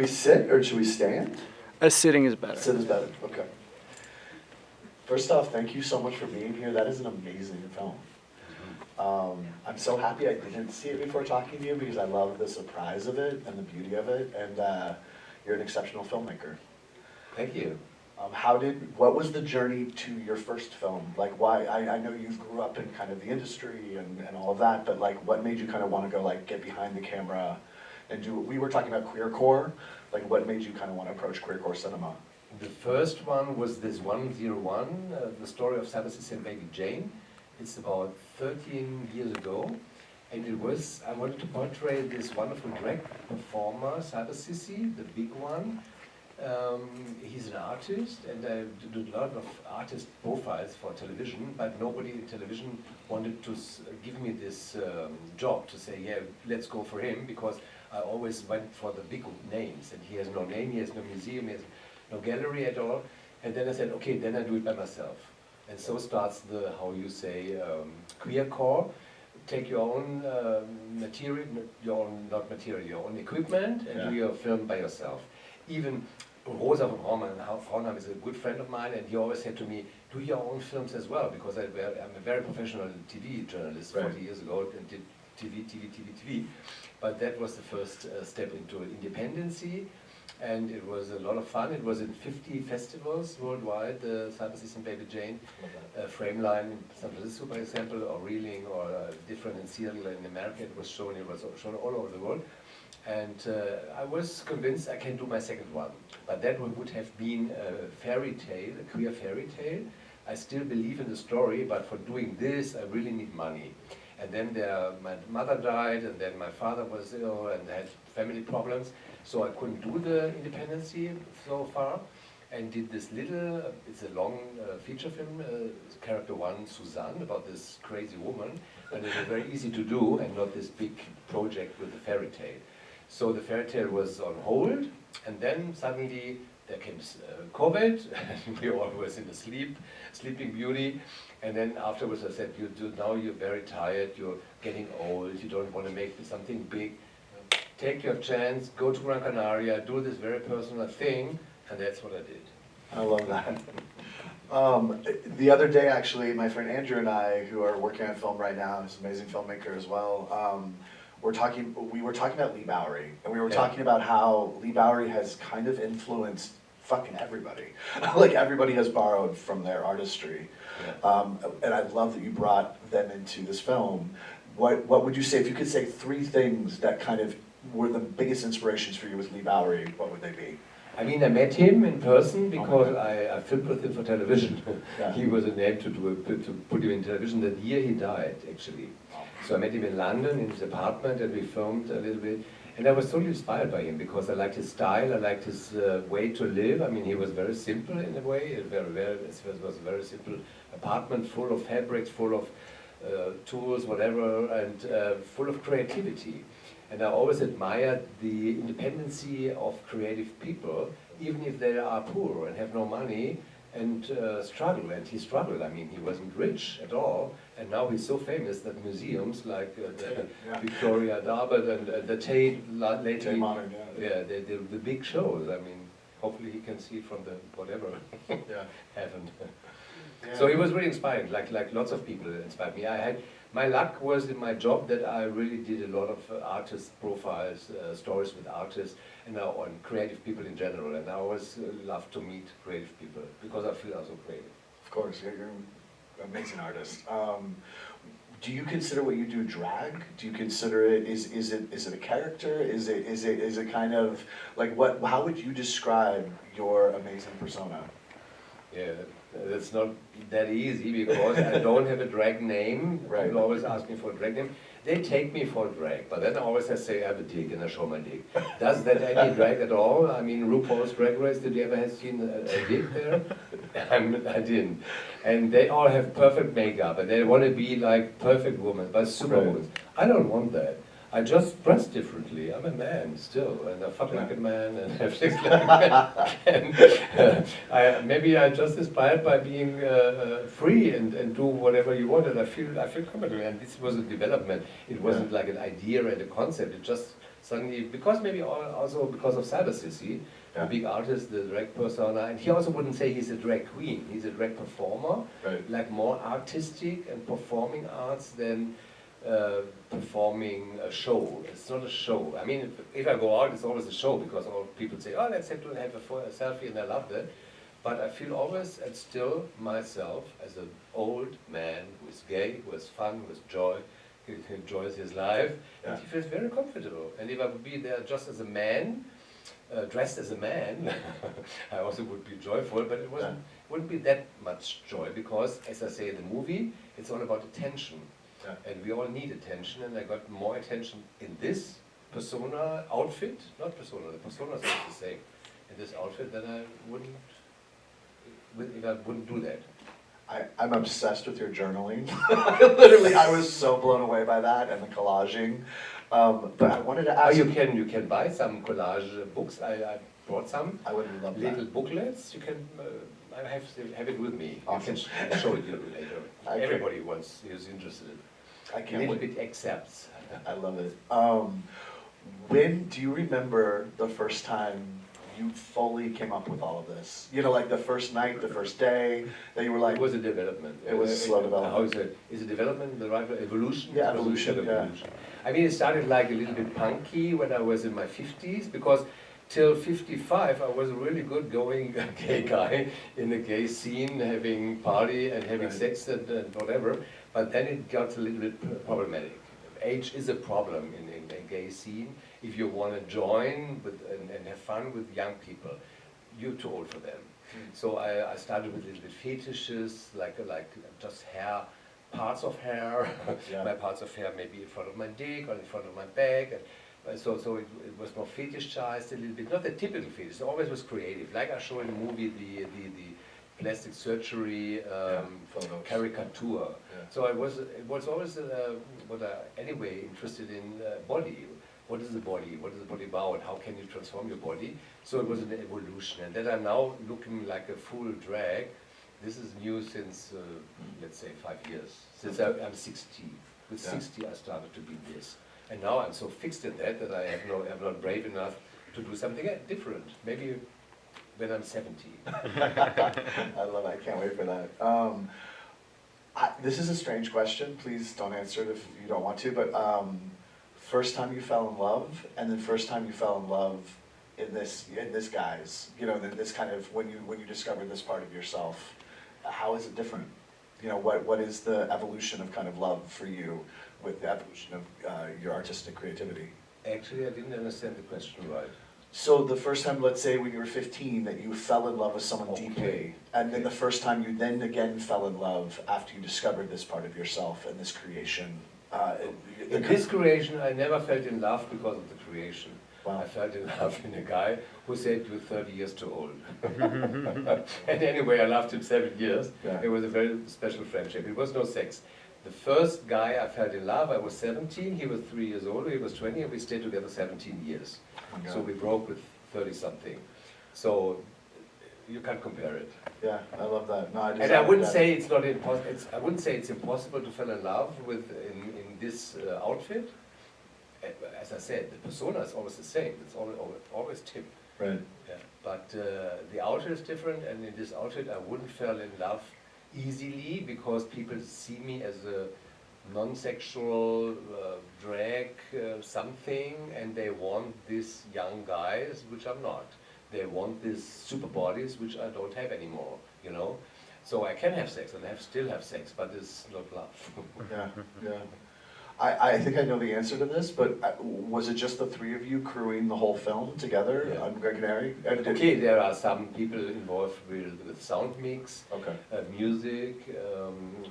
we sit or should we stand? Sitting is better. Sit is better, okay. First off, thank you so much for being here. That is an amazing film. I'm so happy I didn't see it before talking to you because I love the surprise of it and the beauty of it, and you're an exceptional filmmaker. Thank you. What was the journey to your first film? Like why, I know you grew up in kind of the industry and all of that, but like what made you kind of want to go like get behind the camera and do, we were talking about queercore, like what made you kind of want to approach queercore cinema? The first one was this 101, the story of Cyber Sissy and Baby Jane. It's about 13 years ago, and it was, I wanted to portray this wonderful drag performer, Cyber Sissy, the big one. He's an artist, and I did a lot of artist profiles for television, but nobody in television wanted to give me this job to say, yeah, let's go for him, because I always went for the big names, and he has no name, he has no museum, he has no gallery at all. And then I said, okay, then I do it by myself. And so starts the, how you say, queercore. Take your own material, your own equipment, and do your film by yourself. Even Rosa from Praunheim is a good friend of mine, and he always said to me, do your own films as well, because I'm a very professional TV journalist 40 years ago, and did TV. But that was the first step into independency, and it was a lot of fun. It was in 50 festivals worldwide, the Cyber Sissy and Baby Jane, Frameline in San Francisco, for example, or Reeling, or different in Seattle in America. It was shown all over the world. And I was convinced I can do my second one. But that would have been a fairy tale, a queer fairy tale. I still believe in the story, but for doing this, I really need money. And then my mother died, and then my father was ill, and I had family problems. So I couldn't do the independency so far, and did this little, it's a long feature film, character one, Suzanne, about this crazy woman. And it was very easy to do, and not this big project with the fairy tale. So the fairy tale was on hold, and then suddenly there came COVID, and we all was in a sleeping beauty. And then afterwards I said, now you're very tired, you're getting old, you don't want to make something big. Take your chance, go to Gran Canaria, do this very personal thing, and that's what I did. I love that. The other day, actually, my friend Andrew and I, who are working on film right now, he's an amazing filmmaker as well, we were talking about Lee Bowery, and we were talking about how Lee Bowery has kind of influenced fucking everybody. Like everybody has borrowed from their artistry. And I love that you brought them into this film. What would you say, if you could say three things that kind of were the biggest inspirations for you with Lee Bowery, what would they be? I mean, I met him in person because I filmed with him for television. He was a name to put him in television the year he died, actually. So I met him in London, in his apartment, and we filmed a little bit. And I was totally inspired by him because I liked his style, I liked his way to live. I mean, he was very simple in a way. It was a very simple apartment, full of fabrics, full of tools, whatever, and full of creativity. And I always admired the independency of creative people, even if they are poor and have no money, and struggle. And he struggled. I mean, he wasn't rich at all, and now he's so famous that museums like the Victoria Albert and the Tate lately, Modern, the big shows. I mean, hopefully he can see from the whatever happened. So he was really inspiring. Like lots of people inspired me. My luck was in my job that I really did a lot of artist profiles, stories with artists, and on creative people in general. And I always love to meet creative people because I feel I'm so creative. Of course, you're an amazing artist. Do you consider what you do drag? Do you consider it, is it a character? Is it kind of like how would you describe your amazing persona? Yeah, it's not that easy because I don't have a drag name. Right. People always ask me for a drag name. They take me for drag, but then I always say I have a dick and I show my dick. Does that any drag at all? I mean, RuPaul's Drag Race, did you ever have seen a dick there? I didn't. And they all have perfect makeup and they want to be like perfect women, but superwomen. I don't want that. I just dress differently. I'm a man still, and I fuck like a man and have sex like a man. And maybe I'm just inspired by being free and do whatever you want, and I feel comfortable. And this was a development. It wasn't like an idea and a concept. It just suddenly, because maybe also because of Cybersissy, the big artist, the drag persona, and he also wouldn't say he's a drag queen, he's a drag performer, like more artistic and performing arts than performing a show. It's not a show. I mean, if I go out, it's always a show because all people say, oh, let's have to have a selfie, and I love that. But I feel always and still myself as an old man who is gay, who has fun, who has joy, who enjoys his life, and he feels very comfortable. And if I would be there just as a man, dressed as a man, I also would be joyful, but it wouldn't be that much joy because, as I say in the movie, it's all about attention. And we all need attention, and I got more attention in this persona outfit, not persona, the persona is not the same, in this outfit than I wouldn't, if I wouldn't do that. I'm obsessed with your journaling. Literally, I was so blown away by that and the collaging. But I wanted to ask. You can buy some collage books. I brought some. I would love little that. booklets. You can. I have it with me. Awesome. I can show it you later. Everybody is interested. I can't little wait. bit excerpts. I love it. When do you remember the first time you fully came up with all of this? You know, like the first night, the first day, that you were like... It was a development. It was a slow development. How is it? Is it development the right word? Evolution? Yeah, evolution, yeah. I mean, it started like a little bit punky when I was in my 50s, because till 55 I was a really good going gay guy in the gay scene, having party and having sex and whatever, but then it got a little bit problematic. Age is a problem in a gay scene. If you want to join and have fun with young people, you're too old for them. So I started with little bit fetishes, like just hair, parts of hair, my parts of hair maybe in front of my dick or in front of my back. And so it was more fetishized a little bit, not the typical fetish, it always was creative. Like I show in the movie the plastic surgery caricature. So it was always what I anyway interested in body. What is the body? What is the body about? How can you transform your body? So it was an evolution, and that I'm now looking like a full drag. This is new since let's say 5 years. Since I'm 60. With 60 I started to be this, and now I'm so fixed in that I am not brave enough to do something different. Maybe when I'm 70. I love it. I can't wait for that. This is a strange question. Please don't answer it if you don't want to. But first time you fell in love, and then first time you fell in love in this guise. You know, this kind of when you discover this part of yourself. How is it different? You know, what is the evolution of kind of love for you with the evolution of your artistic creativity? Actually, I didn't understand the question right. So the first time, let's say when you were 15, that you fell in love with someone deeply, and then the first time you then again fell in love after you discovered this part of yourself and this creation. In this creation, I never felt in love because of the creation. Wow. I felt in love in a guy who said you're 30 years too old. And anyway, I loved him 7 years. It was a very special friendship. It was no sex. The first guy I felt in love, I was 17, he was 3 years older, he was 20, and we stayed together 17 years. So we broke with 30-something. So you can't compare it. Yeah, I love that. No, and I wouldn't say it's not impossible. I wouldn't say it's impossible to fall in love with in this outfit. As I said, the persona is always the same. It's always Tim. Right. Yeah. But the outfit is different, and in this outfit I wouldn't fall in love easily because people see me as a non-sexual drag something, and they want these young guys, which I'm not. They want these super bodies, which I don't have anymore, you know. So I can have sex and still have sex, but it's not love. Yeah. I think I know the answer to this, but was it just the three of you crewing the whole film together on Gran Canaria? Okay, there are some people involved with sound mix, music,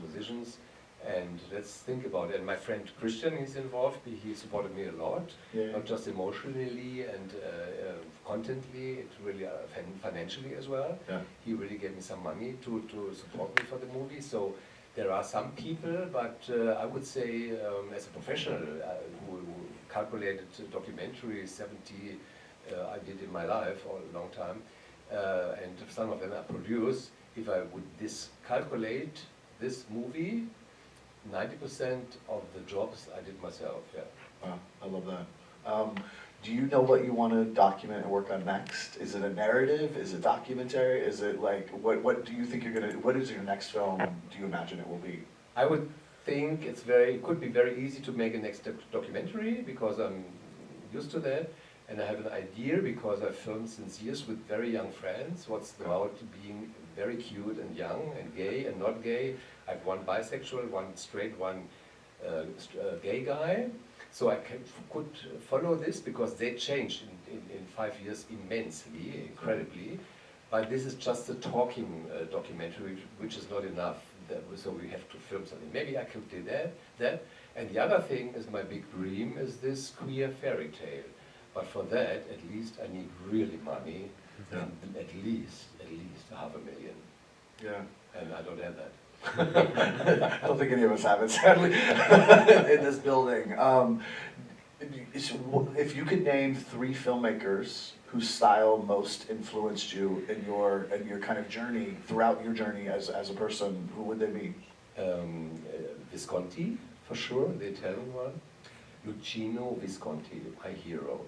musicians, and let's think about it. And my friend Christian is involved. He supported me a lot, not just emotionally and contently, it really financially as well. He really gave me some money to support me for the movie. So there are some people, but I would say as a professional who calculated documentary 70 I did in my life for a long time, and some of them I produced. If I would calculate this movie, 90% of the jobs I did myself. Wow, I love that. do you know what you want to document and work on next? Is it a narrative? Is it documentary? Is it like, what do you think you're gonna, what is your next film, do you imagine it will be? I would think it could be very easy to make a next documentary because I'm used to that, and I have an idea because I've filmed since years with very young friends what's about being very cute and young and gay and not gay. I have one bisexual, one straight, one gay guy. So I could follow this because they changed in 5 years immensely, incredibly. But this is just a talking documentary, which is not enough. So we have to film something. Maybe I could do that. And the other thing is my big dream is this queer fairy tale. But for that, at least I need really money, and at least $500,000. Yeah. And I don't have that. I don't think any of us have it, sadly, in this building. If you could name 3 filmmakers whose style most influenced you in your kind of journey, throughout your journey as a person, who would they be? Visconti, for sure, the Italian one. Luchino Visconti, my hero.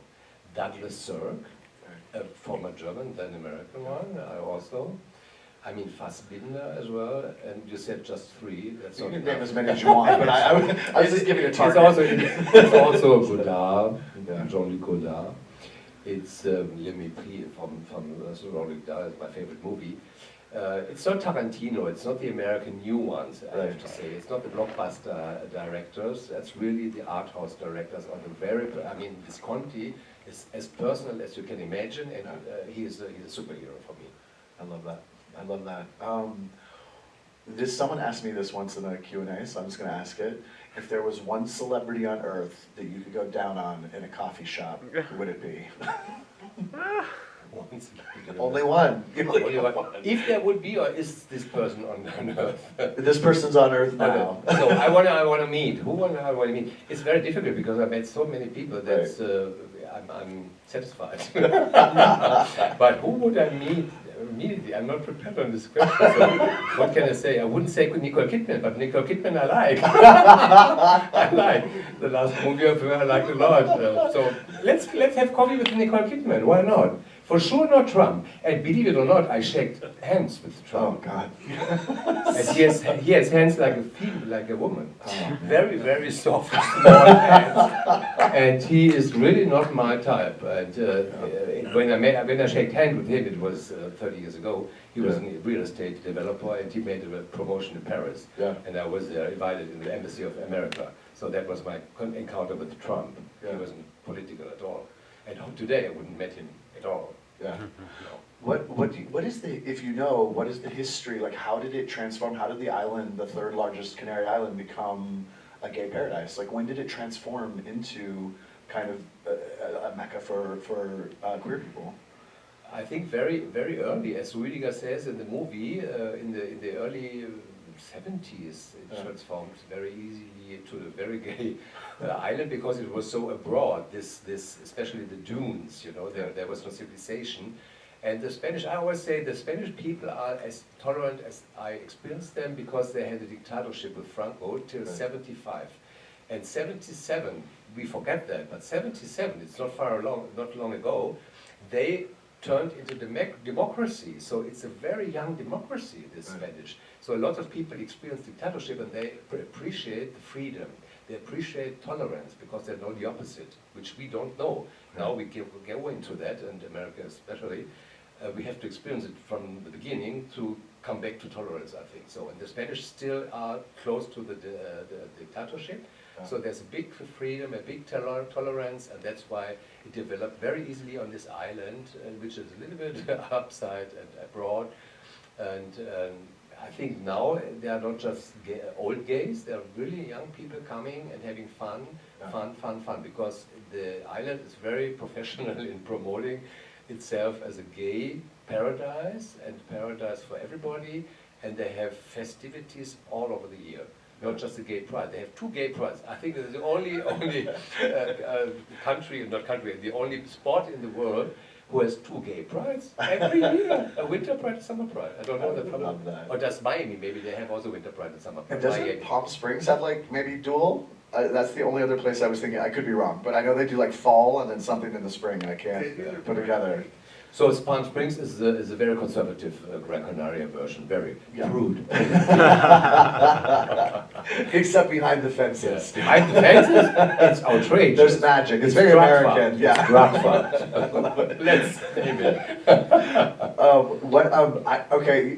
Douglas Sirk, a former German, then American one, I mean Fassbinder as well, and you said just 3. That's You not can enough. name as many as you want, but I was just giving a target. It's also Godard, Yeah. Jean-Luc Godard. It's Le Mépris from Jean-Luc Godard, is my favorite movie. It's not Tarantino, it's not the American new ones, I have to say. It's not the blockbuster directors, that's really the art house directors on the I mean, Visconti is as personal as you can imagine, and he's a superhero for me. I love that. I love that. Someone asked me this once in a Q&A, so I'm just going to ask it. If there was one celebrity on Earth that you could go down on in a coffee shop, who would it be? Only one. Only one. If there would be, or is this person on Earth? This person's on Earth now. So I want to meet. Who I want to meet? It's very difficult because I met so many people that I'm satisfied. But who would I meet? Immediately, I'm not prepared on this question. So what can I say? I wouldn't say Nicole Kidman, but Nicole Kidman I like. I like the last movie of her. I liked a lot. So let's have coffee with Nicole Kidman. Why not? For sure, not Trump. And believe it or not, I shook hands with Trump. Oh God! And he has hands like a female, like a woman. Oh. Very, very soft, small hands. And he is really not my type. And when I shook hands with him, it was 30 years ago. He was a real estate developer, and he made a promotion in Paris. Yeah. And I was invited in the embassy of America. So that was my encounter with Trump. Yeah. He wasn't political at all. And today I wouldn't met him at all. Yeah. What is the, if you know, what is the history, like how did it transform, how did the island, the 3rd largest Canary Island, become a gay paradise? Like when did it transform into kind of a mecca for queer people? I think very, very early, as Rüdiger says in the movie, in the early 70s, it transformed very easily to a very gay island because it was so abroad. This especially the dunes, you know, there was no civilization, and the Spanish. I always say the Spanish people are as tolerant as I experienced them because they had a dictatorship with Franco till '75, and '77 we forget that, but '77 it's not not long ago, they turned into democracy. So it's a very young democracy, this Spanish. So a lot of people experience dictatorship and they appreciate the freedom. They appreciate tolerance because they know the opposite, which we don't know. Now we go into that, and America especially. We have to experience it from the beginning to come back to tolerance, I think. So, and the Spanish still are close to the dictatorship. So there's a big freedom, a big tolerance, and that's why it developed very easily on this island, which is a little bit upside and abroad. And I think now they are not just old gays, they are really young people coming and having fun, because the island is very professional in promoting itself as a gay paradise and paradise for everybody, and they have festivities all over the year. Not just the gay pride. They have 2 gay prides. I think it's the only the only sport in the world who has 2 gay prides every year. A winter pride and summer pride. I don't know that from. Or does Miami, maybe they have also winter pride and summer pride. And doesn't Palm Springs have like maybe dual? That's the only other place I was thinking. I could be wrong, but I know they do like fall and then something in the spring. I can't put together. So Palm Springs is a very conservative Gran Canaria version, very crude. Except behind the fences. Yeah. Behind the fences, it's outrageous. There's magic. It's very American. Yeah. It's Grotesquely. Let's name it. Okay,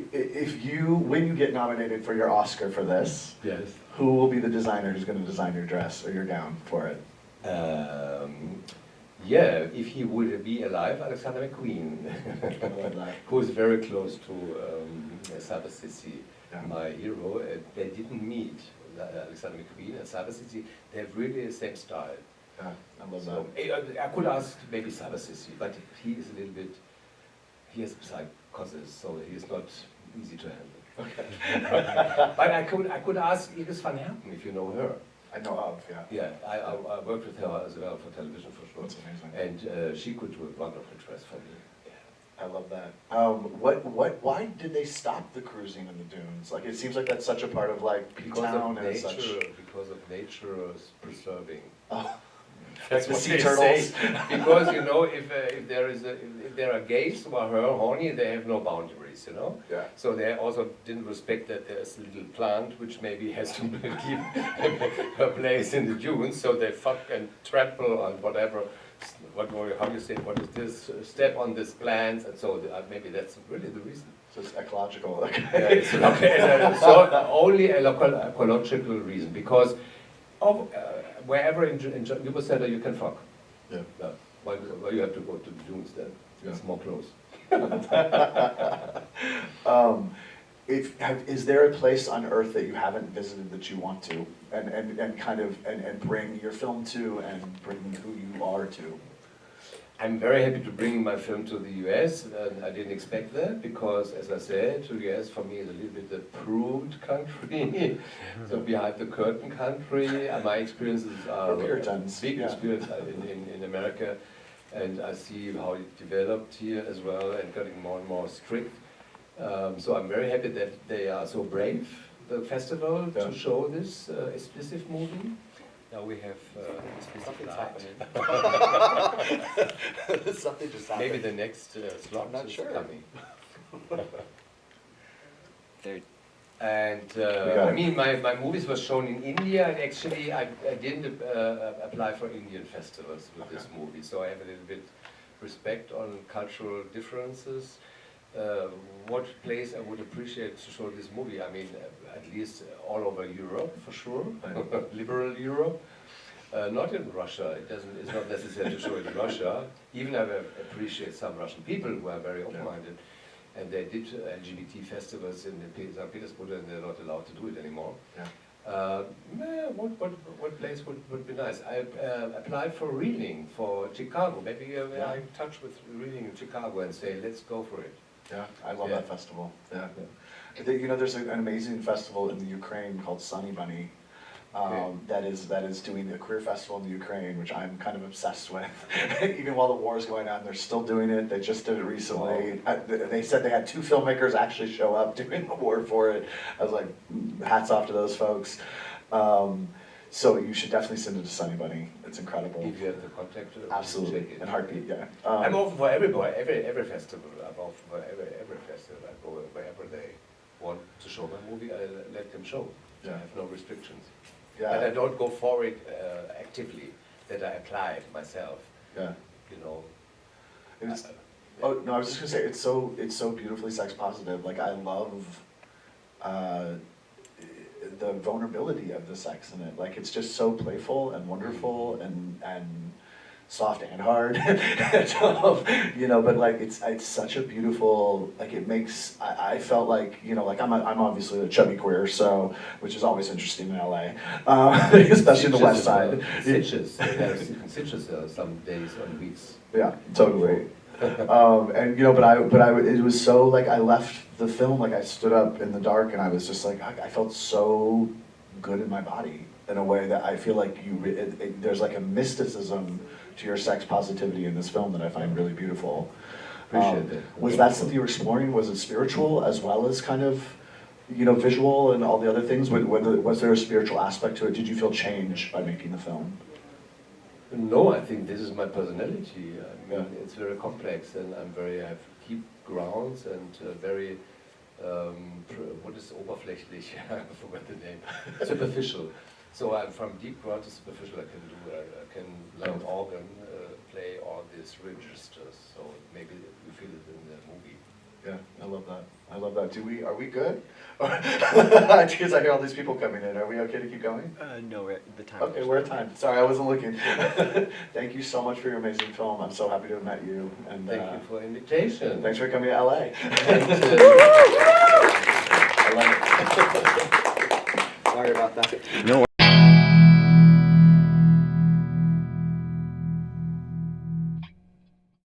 when you get nominated for your Oscar for this, yes, who will be the designer who's going to design your dress or your gown for it? Yeah, if he would be alive, Alexander McQueen, who is very close to Cyber City, my hero. They didn't meet, Alexander McQueen and Cyber City. They have really the same style. Yeah, I love that. I could ask maybe Cyber City, but he is a little bit, he has psychosis, so he is not easy to handle. Okay. But I could ask Iris van Herpen, if you know her. I know of, yeah. Yeah, I worked with her as well for television for sure. That's amazing. And she could do a wonderful dress for me. Yeah. I love that. Why did they stop the cruising in the dunes? Like, it seems like that's such a part of like town and such. Because of nature preserving. Oh. That's the what sea they turtles. say. Because you know, if there are gays who are horny, they have no boundaries, you know. Yeah. So they also didn't respect that there's a little plant which maybe has to keep her place in the dunes. So they fuck and trample on whatever. How you say? What is this? Step on this plant, and so maybe that's really the reason. So it's ecological. Yeah, it's so only a local ecological reason, because of wherever in Yuba Center you can fuck. Yeah. Why you have to go to the dunes then? Yeah. It's more close. Is there a place on Earth that you haven't visited that you want to, and bring your film to, and bring who you are to? I'm very happy to bring my film to the US, and I didn't expect that, because, as I said, the US for me is a little bit a prude country, so behind the curtain country. My experiences are big experience in America, and I see how it developed here as well, and getting more and more strict. So I'm very happy that they are so brave, the festival, to show this explicit movie. Now we have explicit light. Something just happened. Maybe the next slot is coming. And I mean, my movies were shown in India, and actually I didn't apply for Indian festivals with this movie, so I have a little bit respect on cultural differences. What place I would appreciate to show this movie? I mean, at least all over Europe, for sure, liberal Europe. Not in Russia. It's not necessary to show it in Russia. Even I appreciate some Russian people who are very open-minded, and they did LGBT festivals in St. Petersburg, and they're not allowed to do it anymore. Yeah. What place would be nice? I applied for Reeling for Chicago. Maybe I'm in touch with Reeling in Chicago and say, let's go for it. Yeah, I love that festival. Yeah. You know, there's an amazing festival in the Ukraine called Sunny Bunny. That is doing the queer festival in the Ukraine, which I'm kind of obsessed with. Even while the war is going on, they're still doing it. They just did it recently. They said they had 2 filmmakers actually show up doing the award for it. I was like, hats off to those folks. So you should definitely send it to Sunny Bunny. It's incredible. If you have the contact, absolutely, and Heartbeat, yeah. I'm open for everybody, every festival. I'm open for every festival. I go wherever they want to show my movie. I let them show. I have no restrictions. Yeah. But I don't go for it actively. That I apply it myself. Yeah. You know. Oh no, I was just gonna say it's so beautifully sex positive. Like, I love the vulnerability of the sex in it. Like, it's just so playful and wonderful and soft and hard. You know, but like it's such a beautiful, like, it makes, I felt like, you know, like I'm obviously a chubby queer, so, which is always interesting in LA, especially in the West Side. Stitches, stitches some days and weeks. Yeah, totally. And you know, it was so, like, I left the film, like, I stood up in the dark and I was just like, I felt so good in my body in a way that I feel like there's like a mysticism to your sex positivity in this film that I find really beautiful. Appreciate that. Was that something you were exploring? Was it spiritual as well as kind of, you know, visual and all the other things? Was there a spiritual aspect to it? Did you feel change by making the film? No, I think this is my personality. I mean, Yeah. it's very complex, and I have deep grounds and very, what is oberflächlich? I forgot the name. Superficial. So I'm from deep ground to superficial. I can learn organ, play all these registers. So maybe you feel it in the movie. Yeah, I love that. I love that. Are we good? Because I hear all these people coming in. Are we okay to keep going? No, we're at the time. Okay, we're at time. Sorry, I wasn't looking. Thank you so much for your amazing film. I'm so happy to have met you. And Thank you for the invitation. thanks for coming to LA. And, I love it. Sorry about that. No